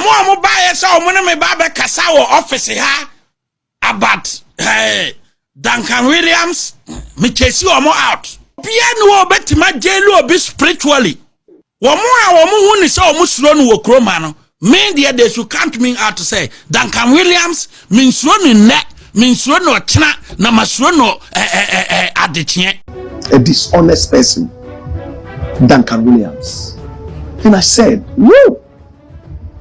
Omo buy so omo me ba kasa wo office ha about Duncan Williams me chase omo out. Bia no obetima jelu obi spiritually. Womo a womo hu ni say omo suro no wo kroma no. Me there they should count me out to say Duncan Williams means suro ni net means suro no china na masuro no adetien. A dishonest person, Duncan Williams. And I said, woo!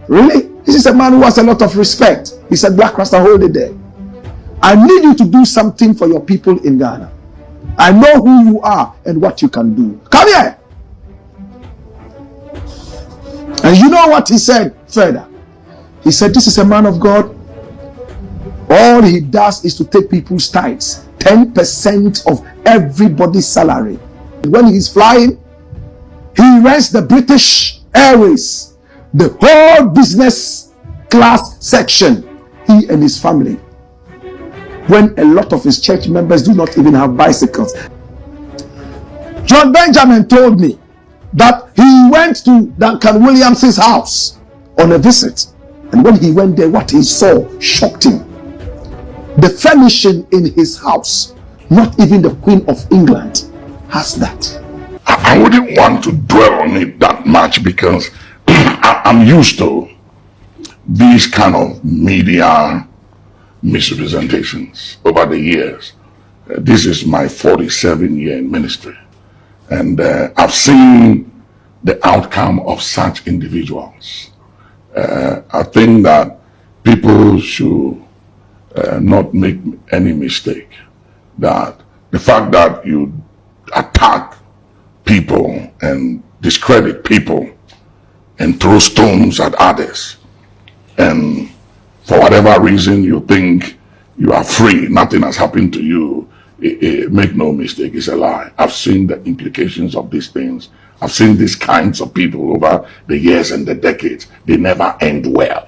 Really? This is a man who has a lot of respect. He said, Black Rasta, hold it there. I need you to do something for your people in Ghana. I know who you are and what you can do. Come here! And you know what he said further? He said, this is a man of God. All he does is to take people's tithes. 10% of everybody's salary. When he's flying, he rents the British Airways, the whole business class section, he and his family. When a lot of his church members do not even have bicycles. John Benjamin told me that he went to Duncan Williams's house on a visit. And when he went there, what he saw shocked him. The furnishing in his house, not even the Queen of England has that. I wouldn't want to dwell on it that much because I'm used to these kind of media misrepresentations over the years. This is my 47th year in ministry, and I've seen the outcome of such individuals. I think that people should not make any mistake that the fact that you attack people and discredit people and throw stones at others, and for whatever reason you think you are free, nothing has happened to you, make no mistake, it's a lie. I've seen the implications of these things. I've seen these kinds of people over the years and the decades. They never end well.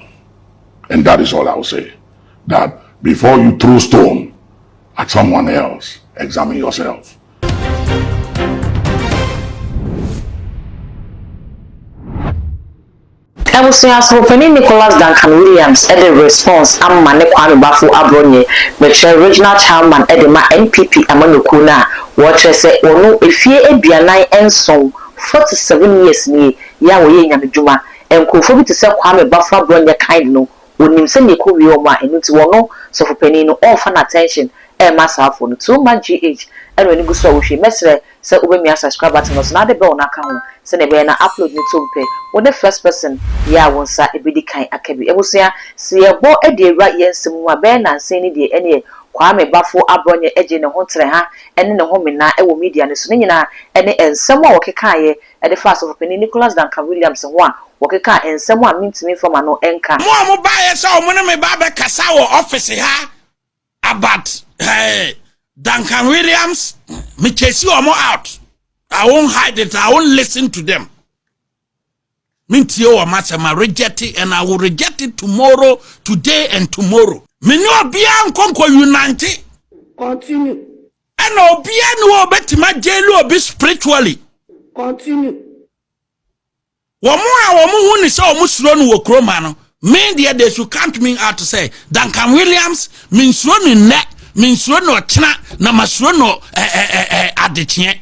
And that is all I'll say. That before you throw stone at someone else, examine yourself. I was saying, as opening Nicholas Duncan Williams at the response, I'm Manekwame Bafo Abronye, but original chairman at the NPP Amanokuna, what I say, oh no, if ye a bianai and song 47 years near Yahweh Yamijuma, and Kofobi to sell Kwame Bafo Abronye kind no, when you send your Kobioma and into one, so for penny no all fan attention, and massa for the 2 month GH, and when you go so she messer, say over me as subscribe button was not the bone account. Send a banner upload you to pay. When the first person, ya won't say a biddy kind akabi. Ever say, see a boy a dear right yes, some more ben and saying the any Kwame Bafo Abronye edge in a hontreha and in a home in a media and swingina and someone walk a kaye at the fast of Penny Nicholas Duncan Williams and one walk a car and someone means me from an anchor. More buy so when me baba Casawa office ha about Duncan Williams, me chase you more out. I won't hide it. I won't listen to them. Mintio or Masama reject it, and I will reject it tomorrow, today, and tomorrow. Me no bian konko unite. Continue. And no bian no bet my jailu be spiritually. Continue. Womu who is so much run wo kromano. Me there they should count me out to say Duncan Williams means run net means run no china na masrun no adetien.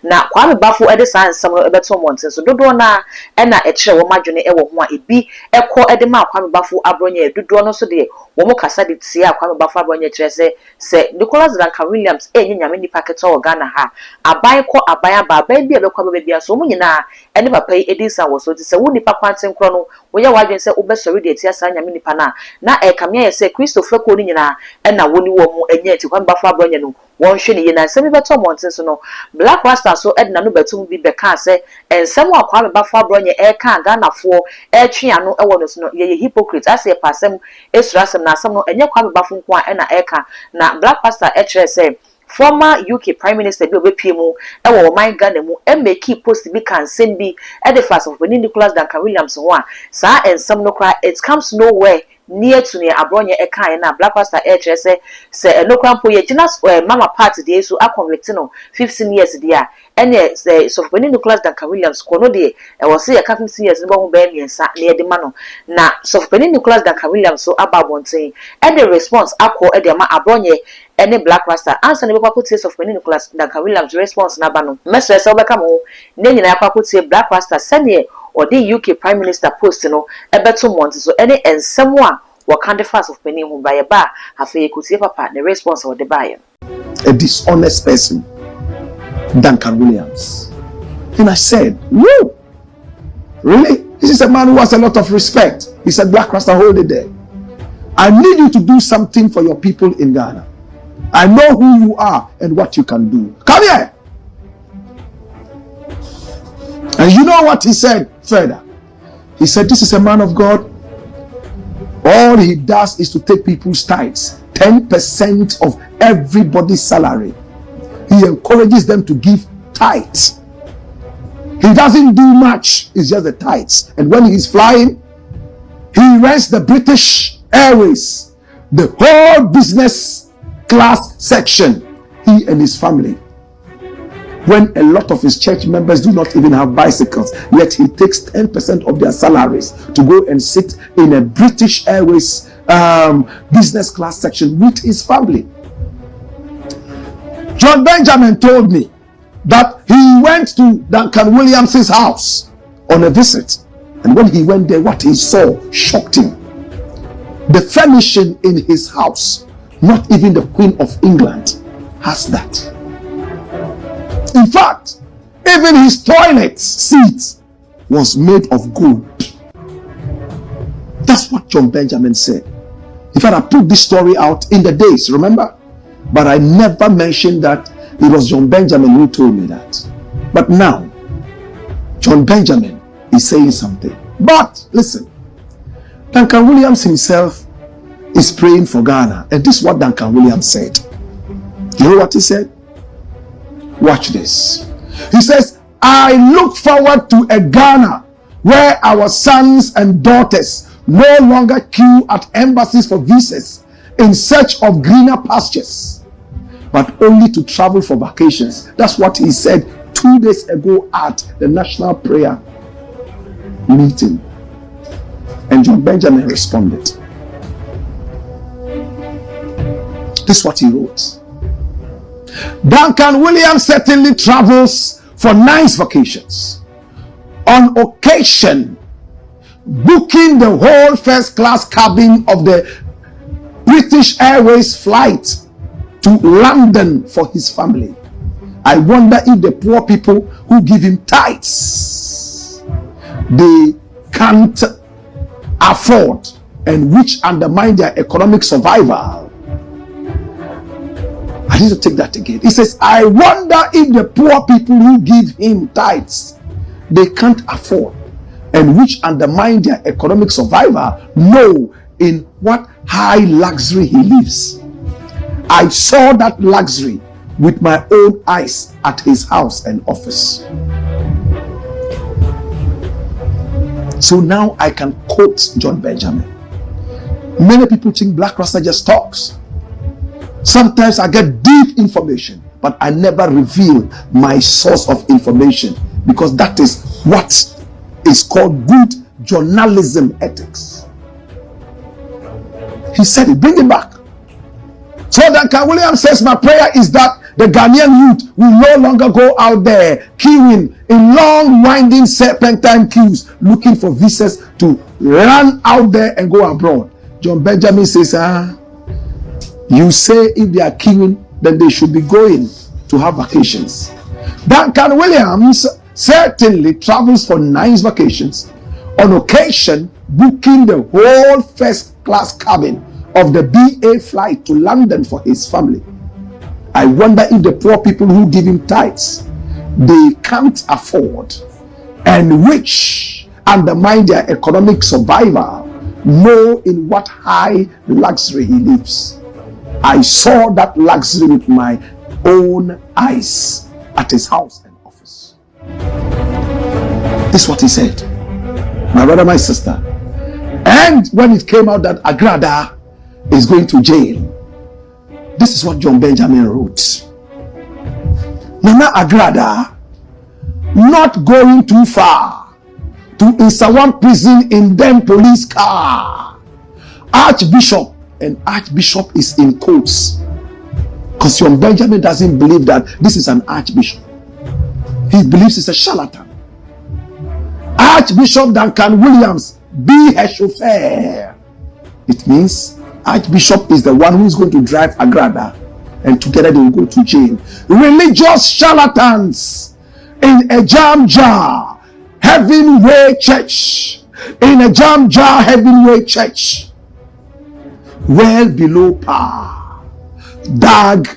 Na Kwame Bafo Edison some beto months so dodo na e na e kire wo madwene e wo ho a ebi ekọ edema Kwame Bafo Abronye dodo no so de wo mo kasa de tia Kwame Bafo Abronye kire se Nicholas Duncan Williams enye nyame nipa keta wo Ghana ha aban ko aban aba aban bi ebekwa ba bia so mo nyina ene papa yi Edison wo so ti se wo nipa kwanten kro no wo ye wadwen se obesori de tia sa nyame nipa na e kamia ye se Christopher ko ni nyina e na wo ni wo mu enye ti Kwame Bafo Abronye no won hwe ni ye na se bi beto months so no Black Rasta so edna no betum bi beka se ensem Kwame Bafo Abronye e kan Ghana fo e twe ano e wono so no ye hypocrite ase pasem esrasem na asem no enye Kwame Bafo nko a e na e kan na Black Pastor e kire se former UK Prime Minister bi obepie mu e wo man Ghana mu e make post bi kan send bi e the fast of Nicholas Duncan Williams ho a sa ensem no kra it comes nowhere near to near Abronye a kind na Black Pastor HSA say no crampo ye jinas mama party de so a convictino 15 years dia ene say so when Nicholas Duncan Williams kono de e was say 15 years no be miensa near the mano na so when Nicholas Duncan Williams so ababonten and the response akọ e de ma Abronye ene Black Pastor answer ne be kwakotie of when Nicholas Duncan Williams response na ba no mesre say obeka mo ne nyina kwakotie Black Pastor sene or the UK Prime Minister post no ebeto month so any ensem a wakande fast of penny hu by ba afi ekutie papa the response of the buyer a dishonest person, Duncan Williams. And I said, whoa, really? This is a man who has a lot of respect. He said, Black Rasta, hold it there. I need you to do something for your people in Ghana. I know who you are and what you can do. Come here. And you know what he said further? He said, this is a man of God. All he does is to take people's tithes, 10% of everybody's salary. He encourages them to give tithes. He doesn't do much, it's just the tithes. And when he's flying, he rents the British Airways, the whole business class section, he and his family. When a lot of his church members do not even have bicycles, yet he takes 10% of their salaries to go and sit in a British Airways business class section with his family. John Benjamin told me that he went to Duncan Williams's house on a visit, and when he went there, what he saw shocked him. The furnishing in his house, not even the Queen of England has that. In fact, even his toilet seat was made of gold. That's what John Benjamin said. In fact, I put this story out in the days, remember? But I never mentioned that it was John Benjamin who told me that. But now, John Benjamin is saying something. But listen, Duncan Williams himself is praying for Ghana. And this is what Duncan Williams said. You know what he said? Watch this. He says, I look forward to a Ghana where our sons and daughters no longer queue at embassies for visas in search of greener pastures, but only to travel for vacations. That's what he said 2 days ago at the National Prayer meeting. And John Benjamin responded. This is what he wrote. Duncan Williams certainly travels for nice vacations. On occasion, booking the whole first class cabin of the British Airways flight to London for his family. I wonder if the poor people who give him tithes, they can't afford and which undermine their economic survival. I need to take that again. He says, I wonder if the poor people who give him tithes, they can't afford and which undermine their economic survival know in what high luxury he lives. I saw that luxury with my own eyes at his house and office. So now I can quote John Benjamin. Many people think Black Rasta just talks. Sometimes I get deep information, but I never reveal my source of information because that is what is called good journalism ethics. He said it, bring it back. So Duncan Williams says, my prayer is that the Ghanaian youth will no longer go out there queuing in long winding serpentine queues looking for visas to run out there and go abroad. John Benjamin says, you say if they are queuing, then they should be going to have vacations. Duncan Williams certainly travels for nice vacations, on occasion booking the whole first class cabin of the BA flight to London for his family. I wonder if the poor people who give him tithes, they can't afford and which undermine their economic survival know in what high luxury he lives. I saw that luxury with my own eyes at his house and office. This is what he said. My brother, my sister. And when it came out that Agrada is going to jail, this is what John Benjamin wrote. Nana Agrada, not going too far to Isawan prison in them police car. Archbishop, and Archbishop is in quotes, because John Benjamin doesn't believe that this is an archbishop. He believes it's a charlatan. Archbishop Duncan Williams, be her chauffeur. It means Archbishop is the one who is going to drive Agrada, and together they will go to jail. Religious charlatans in a jam jar, Heavenway Church. In a jam jar, Heavenway Church. Well below par. Dag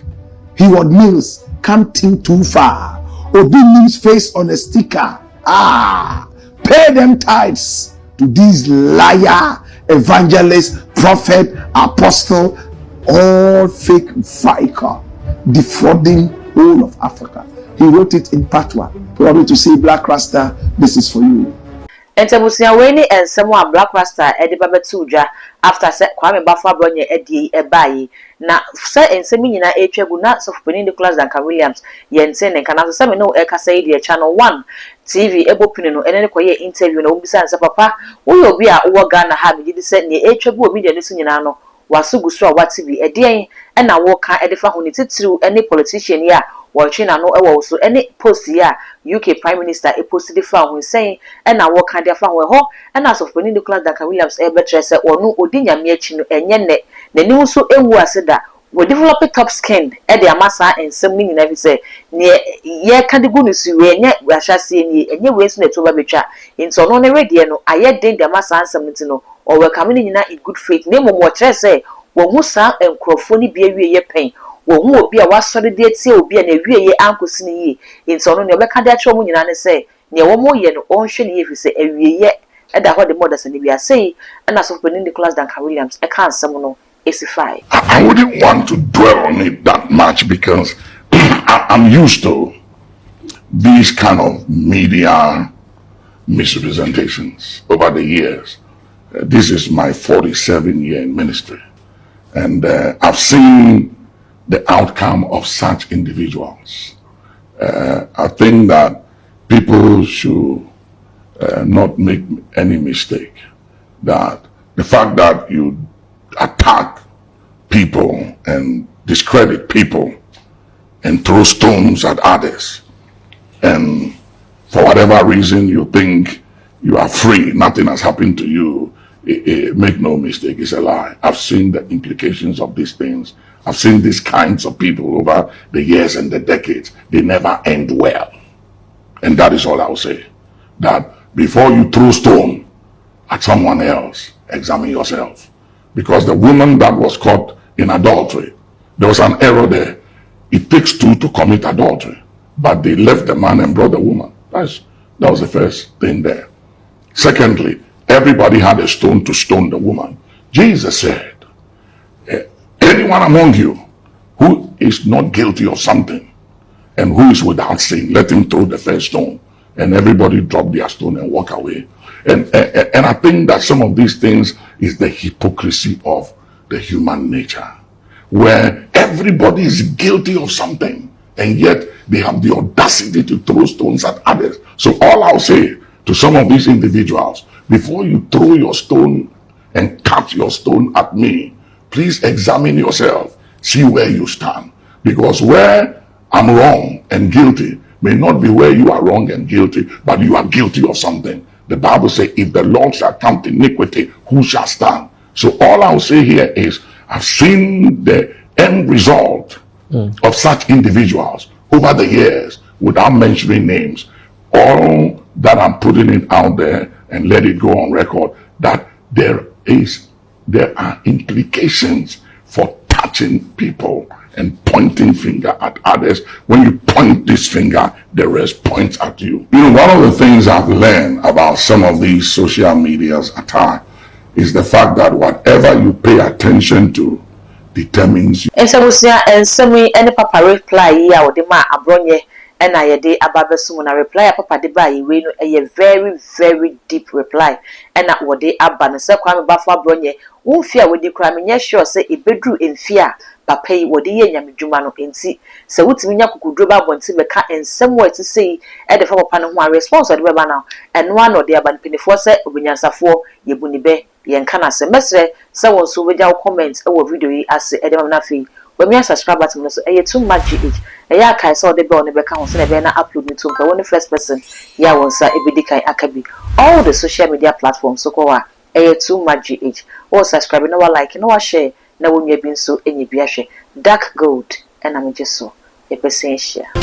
Heward Mills can't think too far. Obi Mills face on a sticker. Pay them tithes to these liar, evangelist, prophet, apostle, all fake faker, defrauding whole of Africa. He wrote it in Patois, probably to say, Black Rasta, this is for you. Entebusia weni and someone Black Rasta Eddie Babetuja after Kwame Bafo Abronye Eddie Ebayi. Na say and Semina Echebu Nuts of Penindolas Duncan Williams, Yensen and Canasa Semino Eka say Channel 1 TV Ebo Pinino and any quiet interview no besides papa, will be a Uganda have you sent the Echebu media listening. Wasuguswa what TV a day and I walk at the Fahunity through any politician ya watching I know also any post ya UK Prime Minister a posted the phone saying and I walk at their phone and as of winning the class that Williams Ebetress or no Odinia Miachino and Yene the news so said that we develop a top skin at the Amasa and something in every say near ye can't go to see we shall see and your ways net over betra in so no radio I yet did the Amasa and something or we're coming in good faith. Name of what I say, when Musa and Crofoni be a ye pain, when who be a was solid date, say, will be an a ye uncle sinny in so on your back and that woman and say, near 1 more year, own shiny if you say a ye, and I heard the mothers and the say, and as of the class Duncan Williams, I can't summon AC5. I wouldn't want to dwell on it that much because I'm used to these kind of media misrepresentations over the years. This is my 47 year in ministry, and I've seen the outcome of such individuals. I think that people should not make any mistake that the fact that you attack people and discredit people and throw stones at others, and for whatever reason you think you are free, nothing has happened to you, make no mistake, it's a lie. I've seen the implications of these things. I've seen these kinds of people over the years and the decades. They never end well. And that is all I'll say. That before you throw stone at someone else, examine yourself. Because the woman that was caught in adultery, there was an error there. It takes two to commit adultery. But they left the man and brought the woman. That was the first thing there. Secondly, everybody had a stone to stone the woman. Jesus said, anyone among you who is not guilty of something and who is without sin, let him throw the first stone. And everybody drop their stone and walk away. And I think that some of these things is the hypocrisy of the human nature, where everybody is guilty of something and yet they have the audacity to throw stones at others. So all I'll say to some of these individuals, before you throw your stone and cast your stone at me, please examine yourself, see where you stand. Because where I'm wrong and guilty may not be where you are wrong and guilty, but you are guilty of something. The Bible says, if the Lord shall count iniquity, who shall stand? So all I'll say here is, I've seen the end result of such individuals over the years, without mentioning names. All that I'm putting it out there and let it go on record, that there are implications for touching people and pointing finger at others. When you point this finger, the rest points at you. You know, one of the things I've learned about some of these social media's attack is the fact that whatever you pay attention to determines you. And so we say, and some any papa reply ya or the ma Abronye and I de ababesumu na reply papa de ba we no very very deep reply and na wo de aba no se Kwame Bafo Abronye wo fia we de kra me nya sure say ebedru emfia papa yi wo de ye nyamedwuma no enti se wutimi nya kokudro ba bonti be ka ensem wo ti sei e de fa papa no ho a response de be ba na eno ano de aba npenifo se obunyansafo ye bunibe ye nka na se mesre se won so we ja comment e wo video yi ase e de ma na fi when me subscribe button so too much GH eya kai so de be on be ka ho so na be na upload me to mpa one first person ya won sa ebedi kai akabi all the social media platforms so ko wa too much GH or subscribe no like no share na wonwa bi nso enyi bi ahwe dark gold and am just so e person share